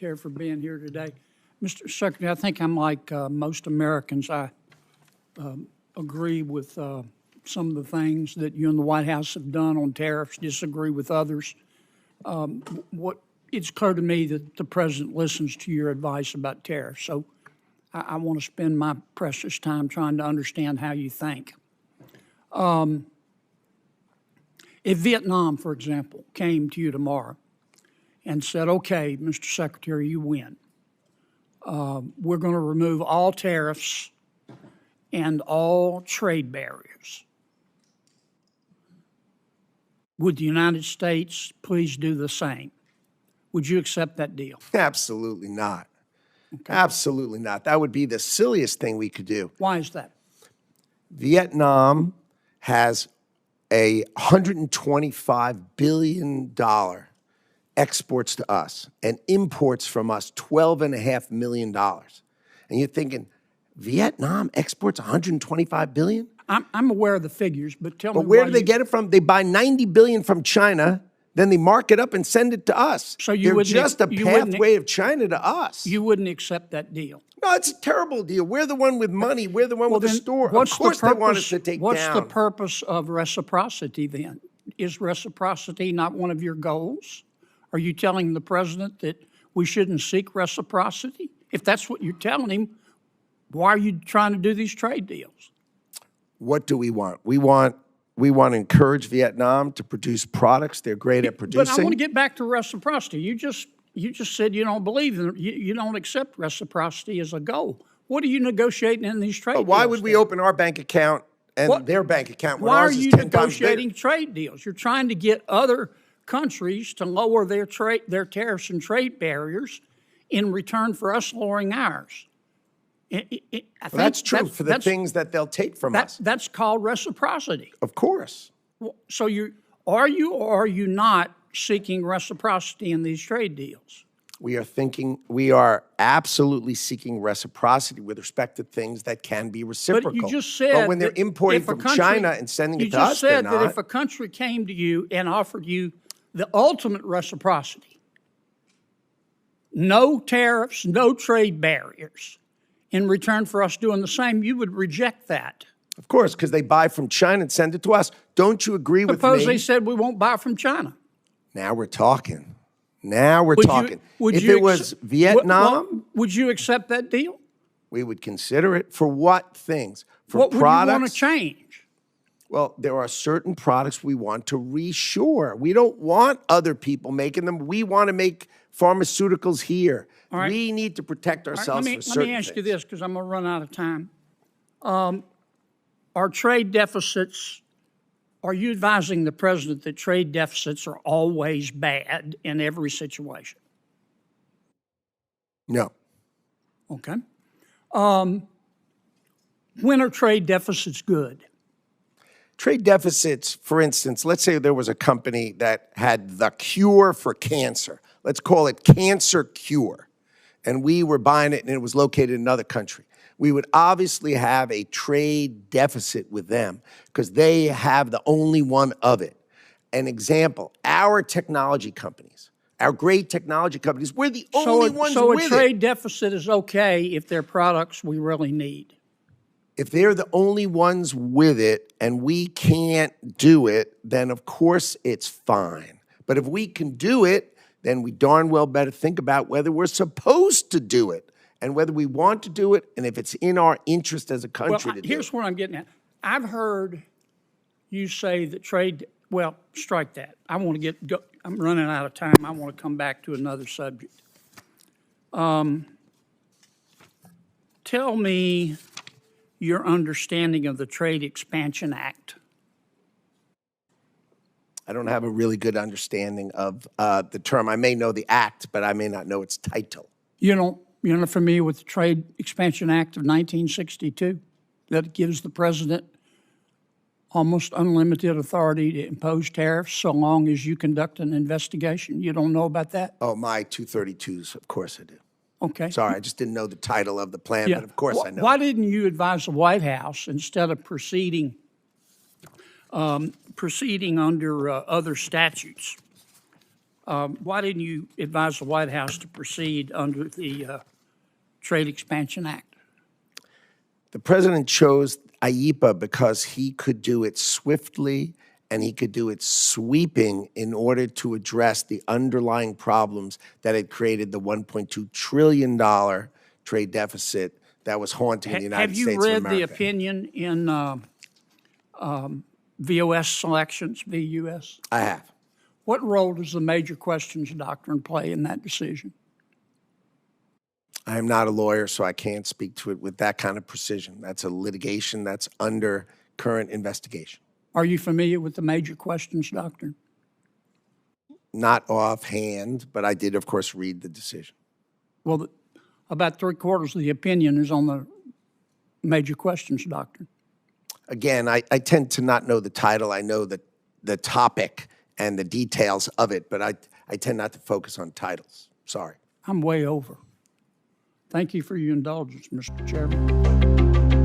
Secretary, for being here today. Mr. Secretary, I think I'm like most Americans. I agree with some of the things that you and the White House have done on tariffs, disagree with others. It's clear to me that the President listens to your advice about tariffs, so I want to spend my precious time trying to understand how you think. If Vietnam, for example, came to you tomorrow and said, okay, Mr. Secretary, you win. We're going to remove all tariffs and all trade barriers. Would the United States please do the same? Would you accept that deal? Absolutely not. Okay. Absolutely not. That would be the silliest thing we could do. Why is that? Vietnam has a $125 billion exports to us and imports from us $12.5 million. And you're thinking, Vietnam exports $125 billion? I'm aware of the figures, but tell me where do they get it from? They buy $90 billion from China, then they mark it up and send it to us. So they're just a pathway of China to us. You wouldn't accept that deal? No, it's a terrible deal. We're the one with money. We're the one with the store. Of course they want us to take What's down. the purpose of reciprocity then? Is reciprocity not one of your goals? Are you telling the President that we shouldn't seek reciprocity? If that's what you're telling him, why are you trying to do these trade deals? What do we want? We want to encourage Vietnam to produce products they're great at producing. But I want to get back to reciprocity. You just said you don't believe in it. You don't accept reciprocity as a goal. What are you negotiating in these trade deals? Why would we open our bank account and their bank account when ours is 10 times bigger? Why are you negotiating trade deals? You're trying to get other countries to lower their tariffs and trade barriers in return for us lowering ours. That's true for the things that they'll take from us. That's called reciprocity. Of course. So are you or are you not seeking reciprocity in these trade deals? We are absolutely seeking reciprocity with respect to things that can be reciprocal. But you just said but when they're importing from China and sending it to us, they're not. You just said that if a country came to you and offered you the ultimate reciprocity, no tariffs, no trade barriers, in return for us doing the same, you would reject that. Of course, because they buy from China and send it to us. Don't you agree with me? Suppose they said we won't buy from China. Now we're talking. If it was Vietnam, would you accept that deal? We would consider it. For what things? For what products? Would you want to change? Well, there are certain products we want to reshore. We don't want other people making them. We want to make pharmaceuticals here. Right. We need to protect ourselves from certain things. Let me ask you this, because I'm going to run out of time. Are trade deficits, are you advising the President that trade deficits are always bad in every situation? No. Okay. When are trade deficits good? Trade deficits, for instance, let's say there was a company that had the cure for cancer. Let's call it Cancer Cure. And we were buying it and it was located in another country. We would obviously have a trade deficit with them because they have the only one of it. An example, our technology companies, our great technology companies, we're the only ones with it. So a trade deficit is okay if they're products we really need. If they're the only ones with it and we can't do it, then of course it's fine. But if we can do it, then we darn well better think about whether we're supposed to do it and whether we want to do it and if it's in our interest as a country to do it. Here's what I'm getting at. I've heard you say that strike that. I'm running out of time. I want to come back to another subject. Tell me your understanding of the Trade Expansion Act. I don't have a really good understanding of the term. I may know the act, but I may not know its title. You're not familiar with the Trade Expansion Act of 1962 that gives the President almost unlimited authority to impose tariffs so long as you conduct an investigation? You don't know about that? Oh, my 232s, of course I do. Okay. Sorry, I just didn't know the title of the plan, but of course I know. Why didn't you advise the White House instead of proceeding under other statutes Why didn't you advise the White House to proceed under the Trade Expansion Act? The president chose IEEPA because he could do it swiftly and he could do it sweeping in order to address the underlying problems that had created the $1.2 trillion trade deficit that was haunting the United States of America. Have you read the opinion in VOS selections, VUS? I have. What role does the major questions doctrine play in that decision? I am not a lawyer, so I can't speak to it with that kind of precision. That's a litigation that's under current investigation. Are you familiar with the major questions doctrine? Not offhand, but I did, of course, read the decision. Well, about 3/4 of the opinion is on the major questions doctrine. Again, I tend to not know the title. I know the topic and the details of it, but I tend not to focus on titles. Sorry. I'm way over. Thank you for your indulgence, Mr. Chairman.